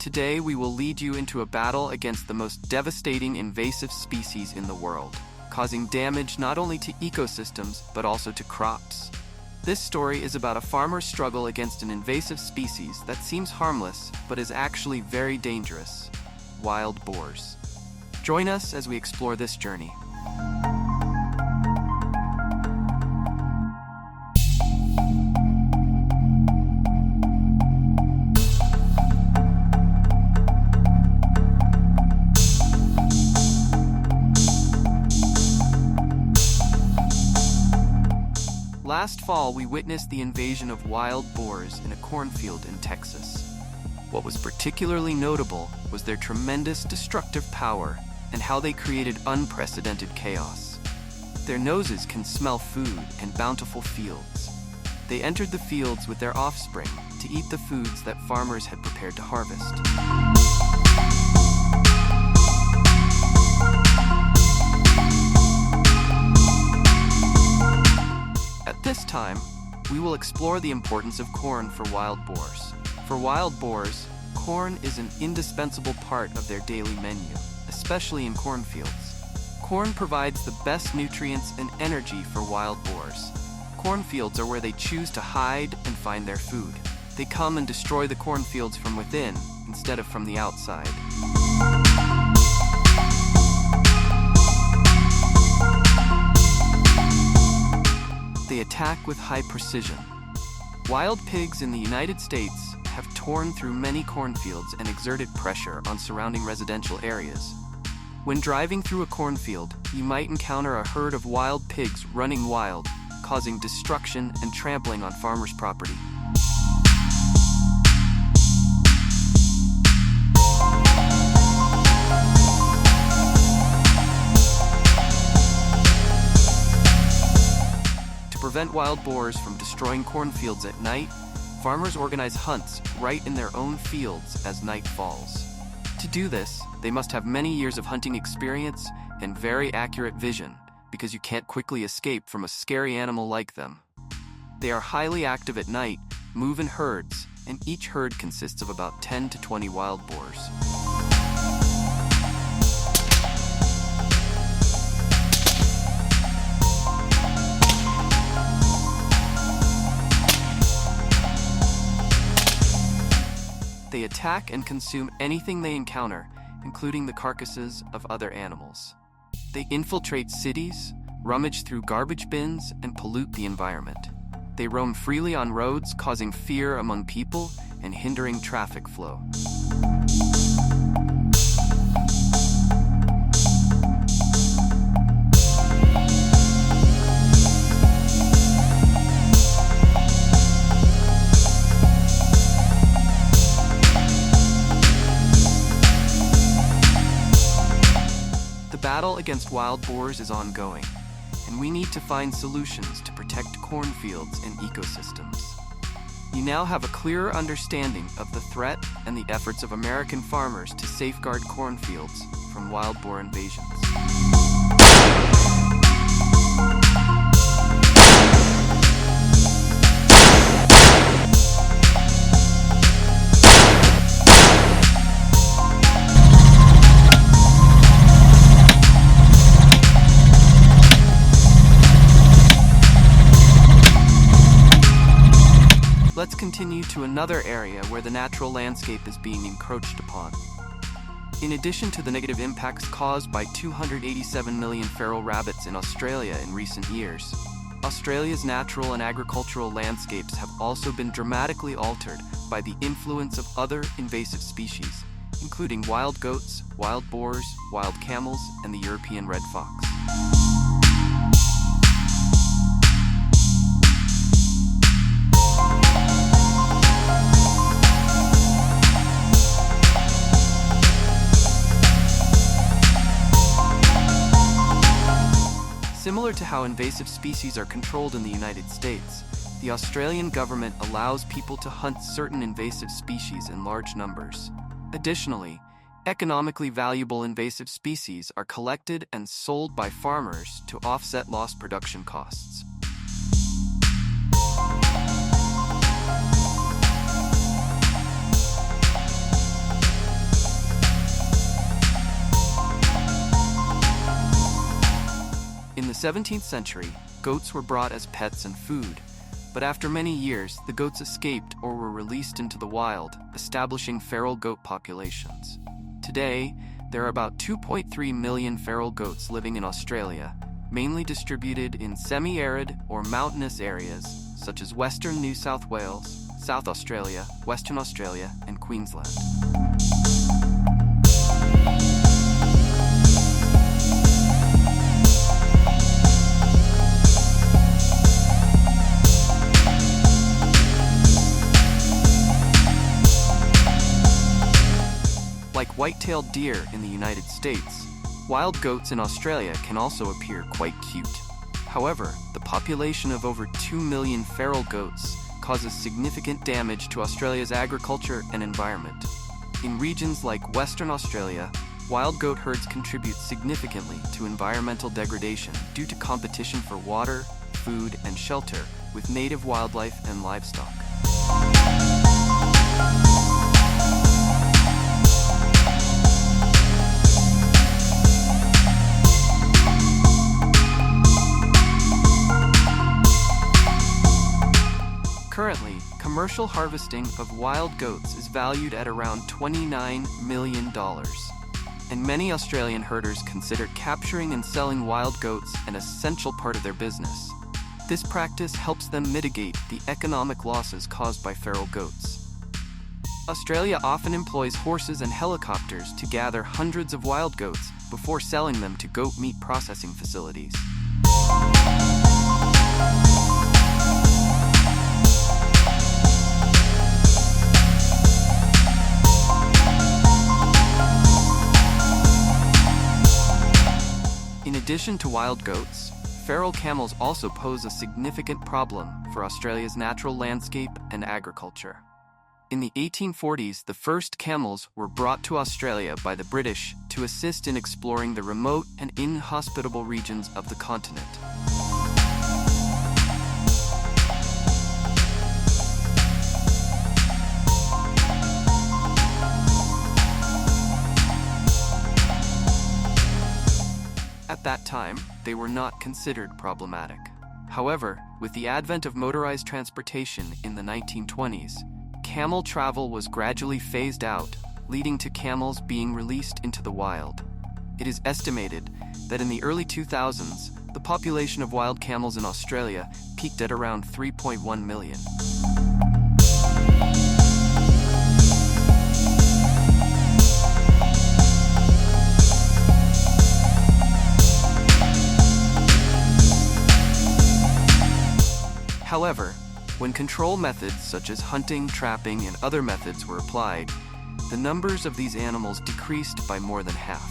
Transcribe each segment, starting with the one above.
Today we will lead you into a battle against the most devastating invasive species in the world, causing damage not only to ecosystems but also to crops. This story is about a farmer's struggle against an invasive species that seems harmless but is actually very dangerous: wild boars. Join us as we explore this journey. Last fall, we witnessed the invasion of wild boars in a cornfield in Texas. What was particularly notable was their tremendous destructive power and how they created unprecedented chaos. Their noses can smell food and bountiful fields. They entered the fields with their offspring to eat the foods that farmers had prepared to harvest. At this time, we will explore the importance of corn for wild boars. For wild boars, corn is an indispensable part of their daily menu, especially in cornfields. Corn provides the best nutrients and energy for wild boars. Cornfields are where they choose to hide and find their food. They come and destroy the cornfields from within instead of from the outside. They attack with high precision. Wild pigs in the United States have torn through many cornfields and exerted pressure on surrounding residential areas. When driving through a cornfield, you might encounter a herd of wild pigs running wild, causing destruction and trampling on farmers' property. To prevent wild boars from destroying cornfields at night, farmers organize hunts right in their own fields as night falls. To do this, they must have many years of hunting experience and very accurate vision, because you can't quickly escape from a scary animal like them. They are highly active at night, move in herds, and each herd consists of about 10 to 20 wild boars. They attack and consume anything they encounter, including the carcasses of other animals. They infiltrate cities, rummage through garbage bins, and pollute the environment. They roam freely on roads, causing fear among people and hindering traffic flow. The battle against wild boars is ongoing, and we need to find solutions to protect cornfields and ecosystems. You now have a clearer understanding of the threat and the efforts of American farmers to safeguard cornfields from wild boar invasions. Let's continue to another area where the natural landscape is being encroached upon. In addition to the negative impacts caused by 287 million feral rabbits in Australia in recent years, Australia's natural and agricultural landscapes have also been dramatically altered by the influence of other invasive species, including wild goats, wild boars, wild camels, and the European red fox. Similar to how invasive species are controlled in the United States, the Australian government allows people to hunt certain invasive species in large numbers. Additionally, economically valuable invasive species are collected and sold by farmers to offset lost production costs. 17th century, goats were brought as pets and food, but after many years, the goats escaped or were released into the wild, establishing feral goat populations. Today, there are about 2.3 million feral goats living in Australia, mainly distributed in semi-arid or mountainous areas such as Western New South Wales, South Australia, Western Australia, and Queensland. Like white-tailed deer in the United States, wild goats in Australia can also appear quite cute. However, the population of over 2 million feral goats causes significant damage to Australia's agriculture and environment. In regions like Western Australia, wild goat herds contribute significantly to environmental degradation due to competition for water, food, and shelter with native wildlife and livestock. Currently, commercial harvesting of wild goats is valued at around $29 million. And many Australian herders consider capturing and selling wild goats an essential part of their business. This practice helps them mitigate the economic losses caused by feral goats. Australia often employs horses and helicopters to gather hundreds of wild goats before selling them to goat meat processing facilities. In addition to wild goats, feral camels also pose a significant problem for Australia's natural landscape and agriculture. In the 1840s, the first camels were brought to Australia by the British to assist in exploring the remote and inhospitable regions of the continent. At that time, they were not considered problematic. However, with the advent of motorized transportation in the 1920s, camel travel was gradually phased out, leading to camels being released into the wild. It is estimated that in the early 2000s, the population of wild camels in Australia peaked at around 3.1 million. However, when control methods such as hunting, trapping, and other methods were applied, the numbers of these animals decreased by more than half.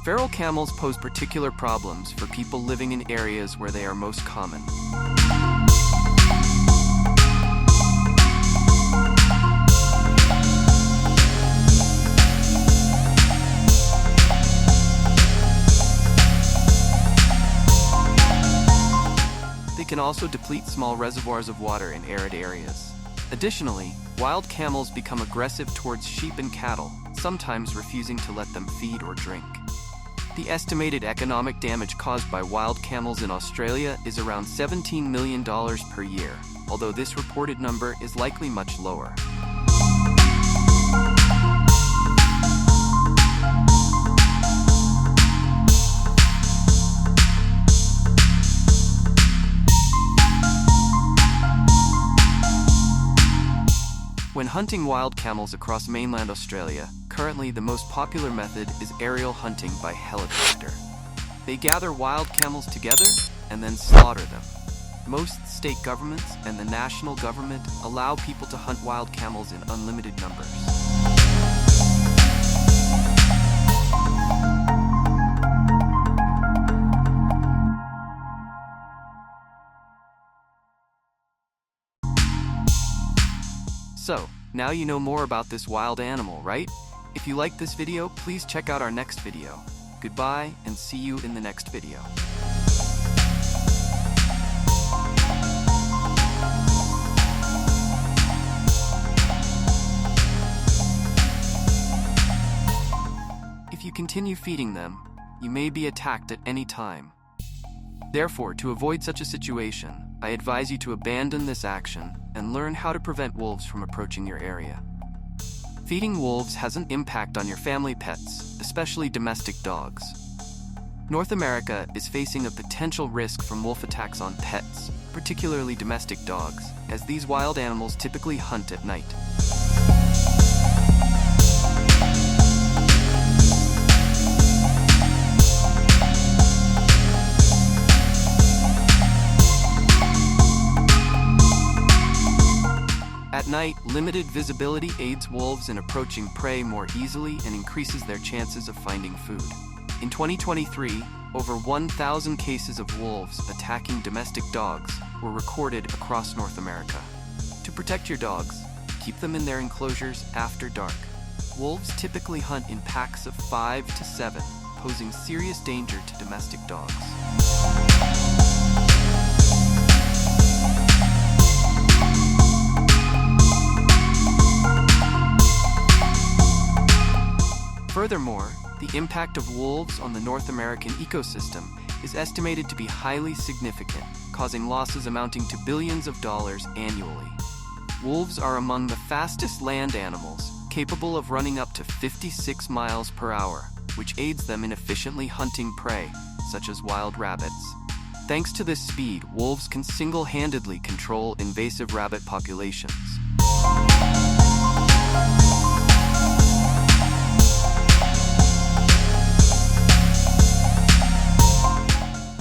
Feral camels pose particular problems for people living in areas where they are most common. They can also deplete small reservoirs of water in arid areas. Additionally, wild camels become aggressive towards sheep and cattle, sometimes refusing to let them feed or drink. The estimated economic damage caused by wild camels in Australia is around $17 million per year, although this reported number is likely much lower. When hunting wild camels across mainland Australia, currently the most popular method is aerial hunting by helicopter. They gather wild camels together and then slaughter them. Most state governments and the national government allow people to hunt wild camels in unlimited numbers. So, now you know more about this wild animal, right? If you liked this video, please check out our next video. Goodbye, and see you in the next video. If you continue feeding them, you may be attacked at any time. Therefore, to avoid such a situation, I advise you to abandon this action and learn how to prevent wolves from approaching your area. Feeding wolves has an impact on your family pets, especially domestic dogs. North America is facing a potential risk from wolf attacks on pets, particularly domestic dogs, as these wild animals typically hunt at night. At night, limited visibility aids wolves in approaching prey more easily and increases their chances of finding food. In 2023, over 1,000 cases of wolves attacking domestic dogs were recorded across North America. To protect your dogs, keep them in their enclosures after dark. Wolves typically hunt in packs of 5 to 7, posing serious danger to domestic dogs. Furthermore, the impact of wolves on the North American ecosystem is estimated to be highly significant, causing losses amounting to billions of dollars annually. Wolves are among the fastest land animals, capable of running up to 56 miles per hour, which aids them in efficiently hunting prey, such as wild rabbits. Thanks to this speed, wolves can single-handedly control invasive rabbit populations.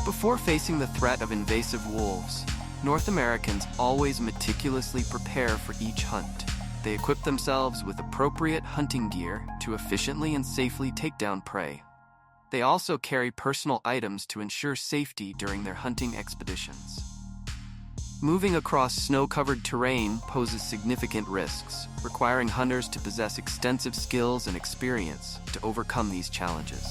Before facing the threat of invasive wolves, North Americans always meticulously prepare for each hunt. They equip themselves with appropriate hunting gear to efficiently and safely take down prey. They also carry personal items to ensure safety during their hunting expeditions. Moving across snow-covered terrain poses significant risks, requiring hunters to possess extensive skills and experience to overcome these challenges.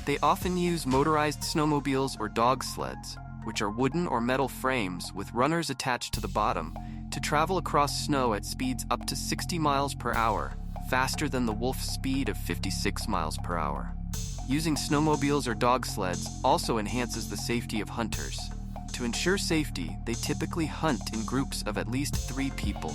They often use motorized snowmobiles or dog sleds, which are wooden or metal frames with runners attached to the bottom, to travel across snow at speeds up to 60 miles per hour, faster than the wolf's speed of 56 miles per hour. Using snowmobiles or dog sleds also enhances the safety of hunters. To ensure safety, they typically hunt in groups of at least 3 people.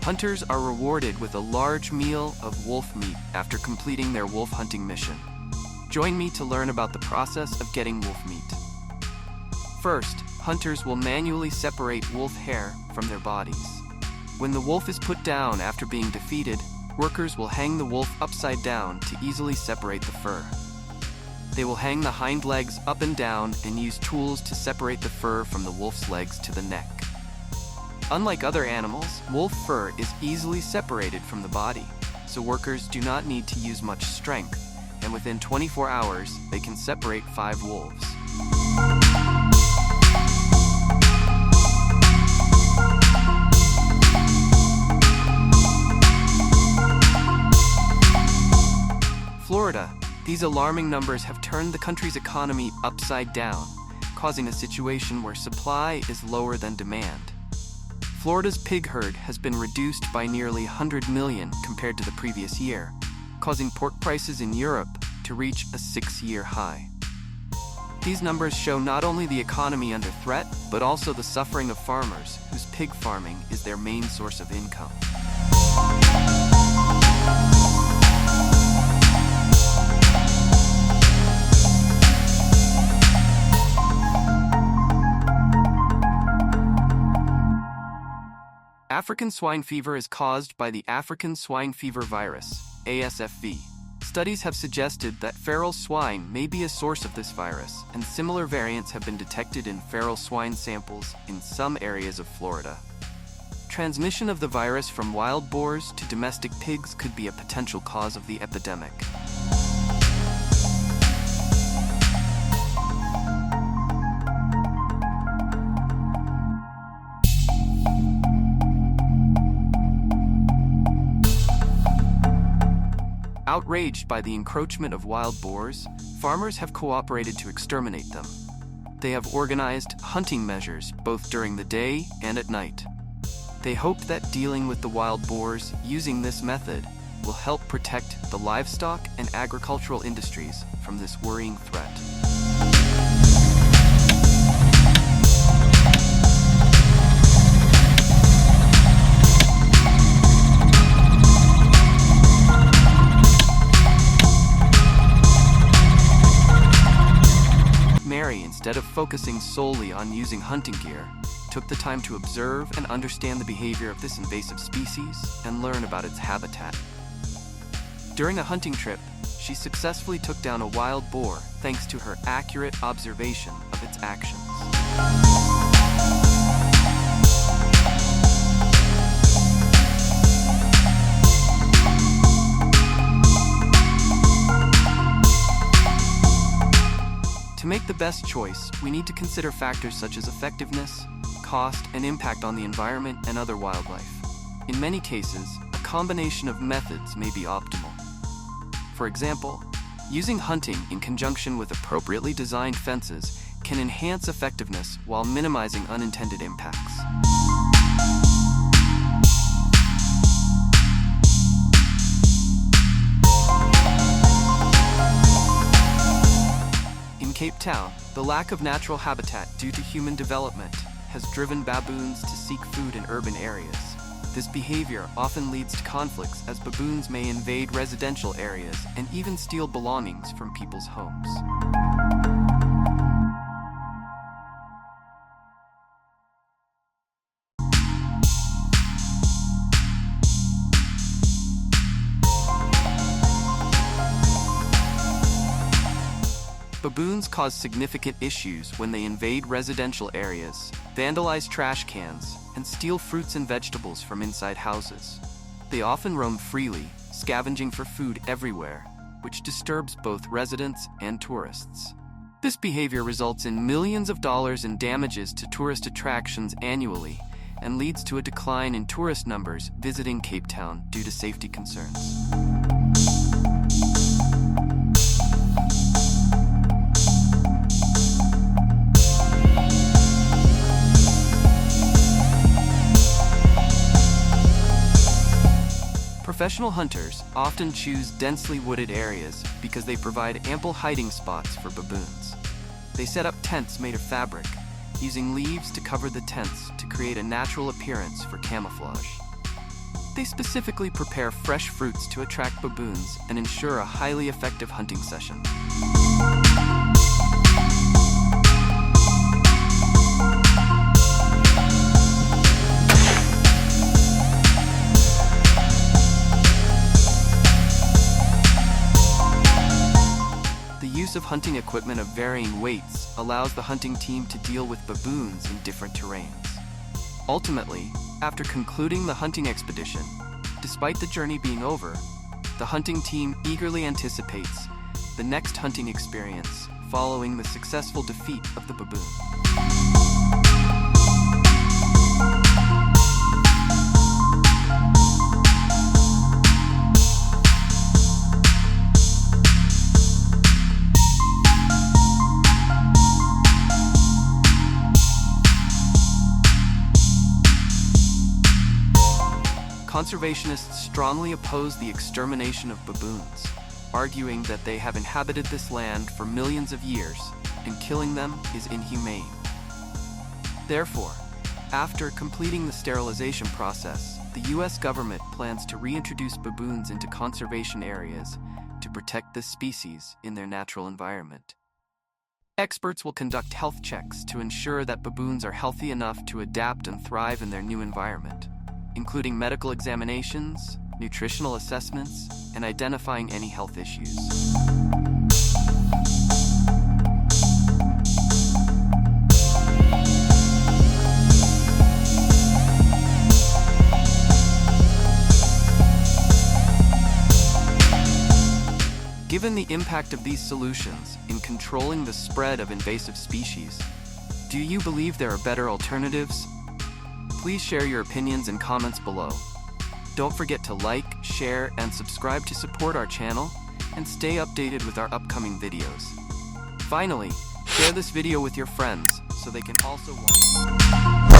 Hunters are rewarded with a large meal of wolf meat after completing their wolf hunting mission. Join me to learn about the process of getting wolf meat. First, hunters will manually separate wolf hair from their bodies. When the wolf is put down after being defeated, workers will hang the wolf upside down to easily separate the fur. They will hang the hind legs up and down and use tools to separate the fur from the wolf's legs to the neck. Unlike other animals, wolf fur is easily separated from the body, so workers do not need to use much strength, and within 24 hours, they can separate 5 wolves. Florida, these alarming numbers have turned the country's economy upside down, causing a situation where supply is lower than demand. Florida's pig herd has been reduced by nearly 100 million compared to the previous year, causing pork prices in Europe to reach a 6-year high. These numbers show not only the economy under threat, but also the suffering of farmers whose pig farming is their main source of income. African swine fever is caused by the African swine fever virus, ASFV. Studies have suggested that feral swine may be a source of this virus, and similar variants have been detected in feral swine samples in some areas of Florida. Transmission of the virus from wild boars to domestic pigs could be a potential cause of the epidemic. Outraged by the encroachment of wild boars, farmers have cooperated to exterminate them. They have organized hunting measures both during the day and at night. They hope that dealing with the wild boars using this method will help protect the livestock and agricultural industries from this worrying threat. Mary, instead of focusing solely on using hunting gear, took the time to observe and understand the behavior of this invasive species and learn about its habitat. During a hunting trip, she successfully took down a wild boar thanks to her accurate observation of its actions. To make the best choice, we need to consider factors such as effectiveness, cost, and impact on the environment and other wildlife. In many cases, a combination of methods may be optimal. For example, using hunting in conjunction with appropriately designed fences can enhance effectiveness while minimizing unintended impacts. In Cape Town, the lack of natural habitat due to human development has driven baboons to seek food in urban areas. This behavior often leads to conflicts as baboons may invade residential areas and even steal belongings from people's homes. Baboons cause significant issues when they invade residential areas, vandalize trash cans, and steal fruits and vegetables from inside houses. They often roam freely, scavenging for food everywhere, which disturbs both residents and tourists. This behavior results in millions of dollars in damages to tourist attractions annually and leads to a decline in tourist numbers visiting Cape Town due to safety concerns. Professional hunters often choose densely wooded areas because they provide ample hiding spots for baboons. They set up tents made of fabric, using leaves to cover the tents to create a natural appearance for camouflage. They specifically prepare fresh fruits to attract baboons and ensure a highly effective hunting session. The use of hunting equipment of varying weights allows the hunting team to deal with baboons in different terrains. Ultimately, after concluding the hunting expedition, despite the journey being over, the hunting team eagerly anticipates the next hunting experience following the successful defeat of the baboon. Conservationists strongly oppose the extermination of baboons, arguing that they have inhabited this land for millions of years, and killing them is inhumane. Therefore, after completing the sterilization process, the U.S. government plans to reintroduce baboons into conservation areas to protect this species in their natural environment. Experts will conduct health checks to ensure that baboons are healthy enough to adapt and thrive in their new environment, including medical examinations, nutritional assessments, and identifying any health issues. Given the impact of these solutions in controlling the spread of invasive species, do you believe there are better alternatives? Please share your opinions and comments below. Don't forget to like, share, and subscribe to support our channel and stay updated with our upcoming videos. Finally, share this video with your friends so they can also watch.